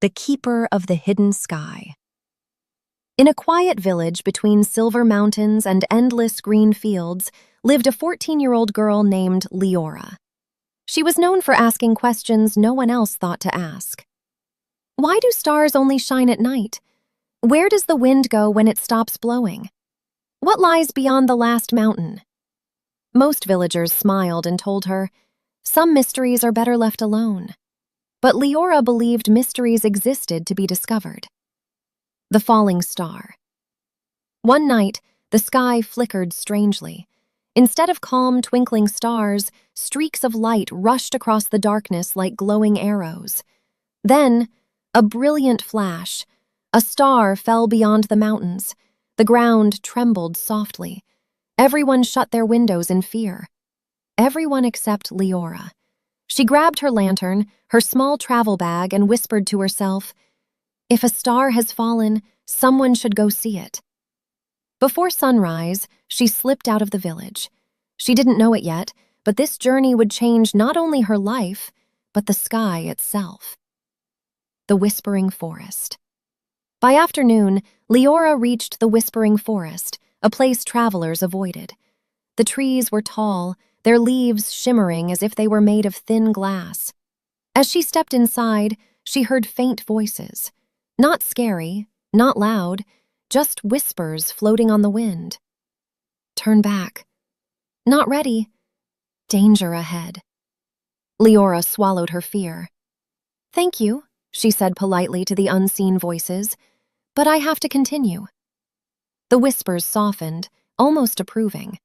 the keeper of the hidden sky. In a quiet village between silver mountains and endless green fields lived a 14-year-old girl named Leora. She was known for asking questions no one else thought to ask. Why do stars only shine at night? Where does the wind go when it stops blowing? What lies beyond the last mountain? Most villagers smiled and told her, some mysteries are better left alone. But Leora believed mysteries existed to be discovered. The falling star. One night, the sky flickered strangely. Instead of calm, twinkling stars, streaks of light rushed across the darkness like glowing arrows. Then, a brilliant flash. A star fell beyond the mountains. The ground trembled softly. Everyone shut their windows in fear. Everyone except Leora. She grabbed her lantern, her small travel bag, and whispered to herself, if a star has fallen, someone should go see it. Before sunrise, she slipped out of the village. She didn't know it yet, but this journey would change not only her life, but the sky itself. The Whispering Forest. By afternoon, Leora reached the Whispering Forest, a place travelers avoided. The trees were tall, their leaves shimmering as if they were made of thin glass. As she stepped inside, she heard faint voices. Not scary, not loud, just whispers floating on the wind. Turn back. Not ready. Danger ahead. Leora swallowed her fear. Thank you, she said politely to the unseen voices, but I have to continue. The whispers softened, almost approving.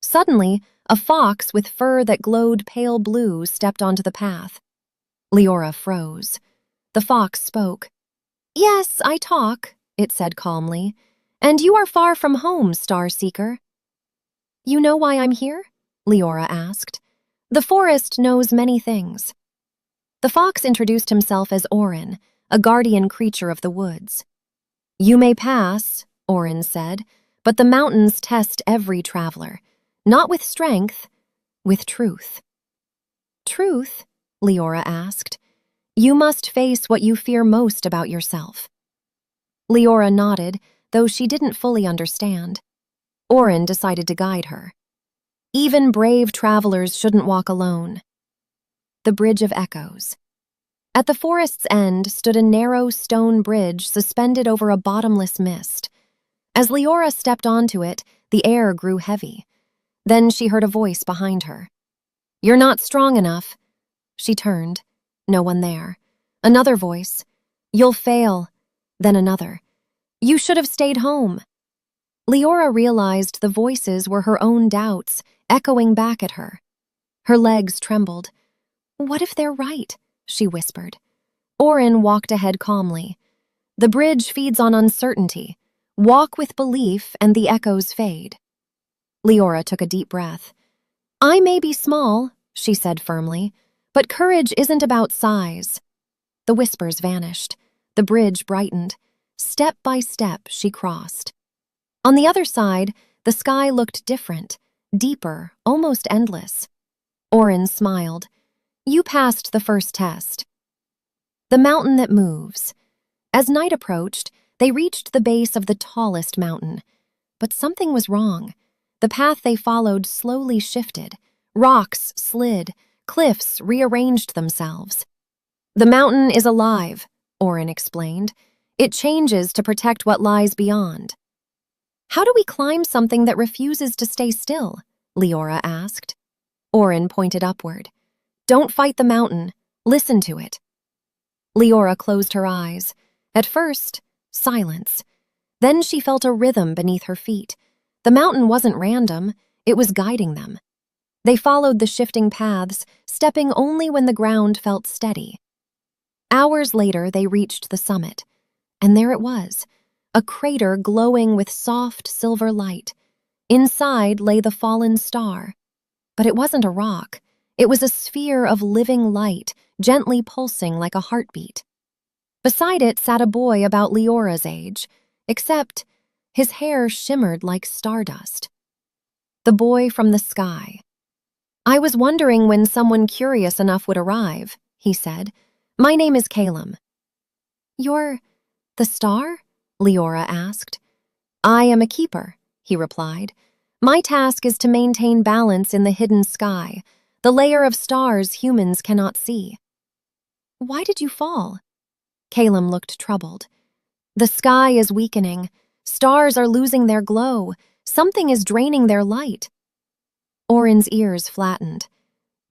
Suddenly, a fox with fur that glowed pale blue stepped onto the path. Leora froze. The fox spoke. Yes, I talk, it said calmly. And you are far from home, Star Seeker. You know why I'm here? Leora asked. The forest knows many things. The fox introduced himself as Orin, a guardian creature of the woods. You may pass, Orin said, but the mountains test every traveler. Not with strength, with truth. Truth? Leora asked. You must face what you fear most about yourself. Leora nodded, though she didn't fully understand. Orin decided to guide her. Even brave travelers shouldn't walk alone. The Bridge of Echoes. At the forest's end stood a narrow stone bridge suspended over a bottomless mist. As Leora stepped onto it, the air grew heavy. Then she heard a voice behind her. You're not strong enough. She turned. No one there. Another voice. You'll fail. Then another. You should have stayed home. Leora realized the voices were her own doubts, echoing back at her. Her legs trembled. What if they're right? She whispered. Orin walked ahead calmly. The bridge feeds on uncertainty. Walk with belief and the echoes fade. Leora took a deep breath. I may be small, she said firmly, but courage isn't about size. The whispers vanished. The bridge brightened. Step by step, she crossed. On the other side, the sky looked different, deeper, almost endless. Orin smiled. You passed the first test. The mountain that moves. As night approached, they reached the base of the tallest mountain. But something was wrong. The path they followed slowly shifted. Rocks slid. Cliffs rearranged themselves. The mountain is alive, Orin explained. It changes to protect what lies beyond. How do we climb something that refuses to stay still? Leora asked. Orin pointed upward. Don't fight the mountain. Listen to it. Leora closed her eyes. At first, silence. Then she felt a rhythm beneath her feet. The mountain wasn't random. It was guiding them. They followed the shifting paths, stepping only when the ground felt steady. Hours later, they reached the summit. And there it was, a crater glowing with soft silver light. Inside lay the fallen star. But it wasn't a rock. It was a sphere of living light, gently pulsing like a heartbeat. Beside it sat a boy about Leora's age, except his hair shimmered like stardust. The boy from the sky. I was wondering when someone curious enough would arrive, he said. My name is Calum. "You're the star?" Leora asked. "I am a keeper," he replied. "My task is to maintain balance in the hidden sky, the layer of stars humans cannot see." "Why did you fall?" Calum looked troubled. "The sky is weakening. Stars are losing their glow. Something is draining their light." Orin's ears flattened.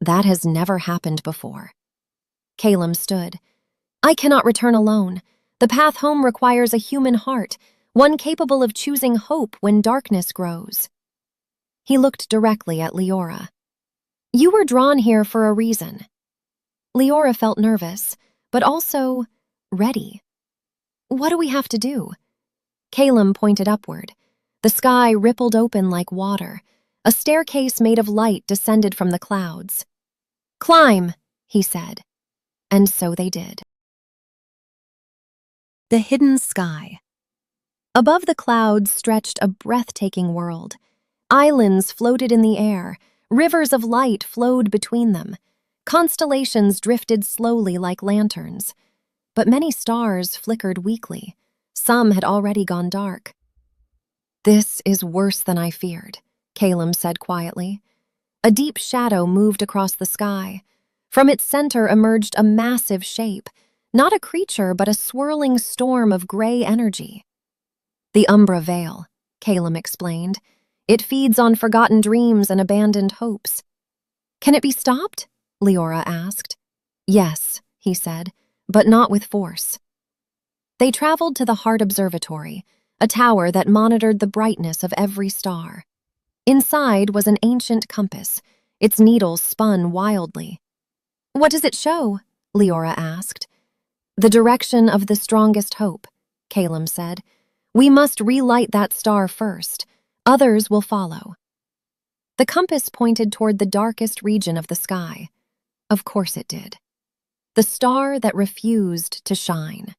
That has never happened before. Calum stood. "I cannot return alone. The path home requires a human heart, one capable of choosing hope when darkness grows." He looked directly at Leora. "You were drawn here for a reason." Leora felt nervous, but also ready. "What do we have to do?" Calum pointed upward. The sky rippled open like water. A staircase made of light descended from the clouds. "Climb," he said. And so they did. The hidden sky. Above the clouds stretched a breathtaking world. Islands floated in the air. Rivers of light flowed between them. Constellations drifted slowly like lanterns. But many stars flickered weakly. Some had already gone dark. "This is worse than I feared," Calum said quietly. A deep shadow moved across the sky. From its center emerged a massive shape, not a creature but a swirling storm of gray energy. "The Umbra Veil," Calum explained. "It feeds on forgotten dreams and abandoned hopes." "Can it be stopped?" Leora asked. "Yes," he said, "but not with force." They traveled to the Heart Observatory, a tower that monitored the brightness of every star. Inside was an ancient compass. Its needles spun wildly. "What does it show?" Leora asked. "The direction of the strongest hope," Calum said. "We must relight that star first. Others will follow." The compass pointed toward the darkest region of the sky. Of course it did. The star that refused to shine.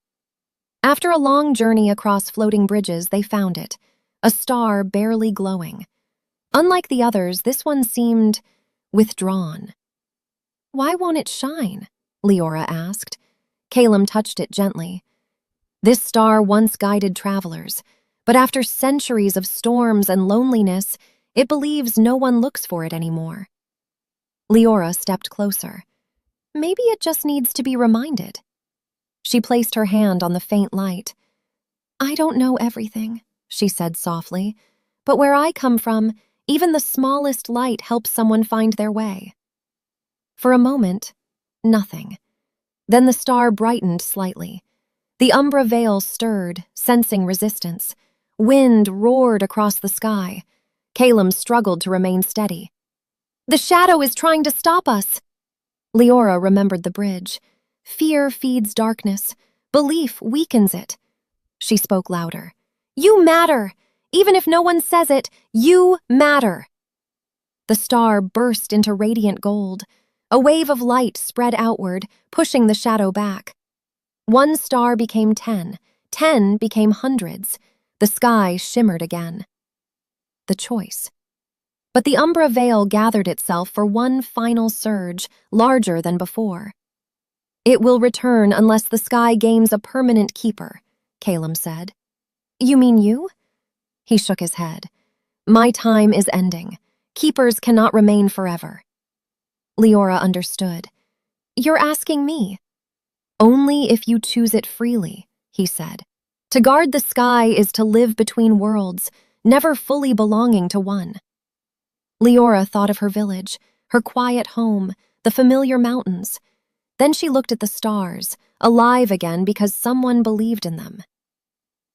After a long journey across floating bridges, they found it, a star barely glowing. Unlike the others, this one seemed withdrawn. "Why won't it shine?" Leora asked. Calum touched it gently. "This star once guided travelers, but after centuries of storms and loneliness, it believes no one looks for it anymore." Leora stepped closer. "Maybe it just needs to be reminded." She placed her hand on the faint light. "I don't know everything," she said softly, "but where I come from, even the smallest light helps someone find their way." For a moment, nothing. Then the star brightened slightly. The Umbra Veil stirred, sensing resistance. Wind roared across the sky. Calum struggled to remain steady. "The shadow is trying to stop us." Leora remembered the bridge. "Fear feeds darkness. Belief weakens it." She spoke louder. "You matter! Even if no one says it, you matter!" The star burst into radiant gold. A wave of light spread outward, pushing the shadow back. One star became 10. 10 became hundreds. The sky shimmered again. The choice. But the Umbra Veil gathered itself for one final surge, larger than before. "It will return unless the sky gains a permanent keeper," Calum said. "You mean you?" He shook his head. "My time is ending. Keepers cannot remain forever." Leora understood. "You're asking me?" "Only if you choose it freely," he said. "To guard the sky is to live between worlds, never fully belonging to one." Leora thought of her village, her quiet home, the familiar mountains. Then she looked at the stars, alive again because someone believed in them.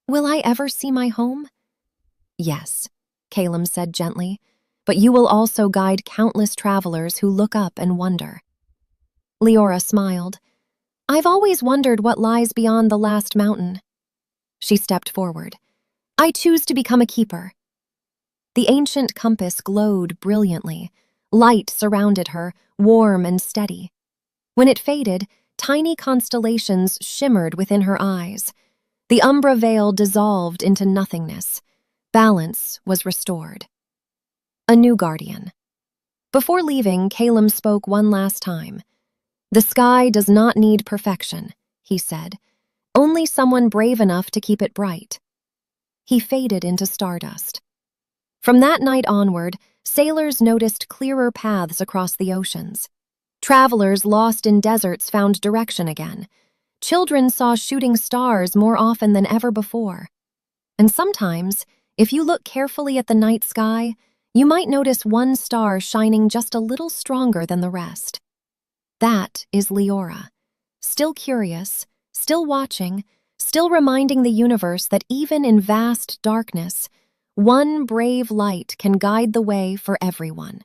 "Will I ever see my home?" "Yes," Calum said gently, "but you will also guide countless travelers who look up and wonder." Leora smiled. "I've always wondered what lies beyond the last mountain." She stepped forward. "I choose to become a keeper." The ancient compass glowed brilliantly. Light surrounded her, warm and steady. When it faded, tiny constellations shimmered within her eyes. The Umbra Veil dissolved into nothingness. Balance was restored. A new guardian. Before leaving, Calum spoke one last time. "The sky does not need perfection," he said. only someone brave enough to keep it bright. He faded into stardust. From that night onward, sailors noticed clearer paths across the oceans. Travelers lost in deserts found direction again. Children saw shooting stars more often than ever before. And sometimes, if you look carefully at the night sky, you might notice one star shining just a little stronger than the rest. That is Leora. Still curious, still watching, still reminding the universe that even in vast darkness, one brave light can guide the way for everyone.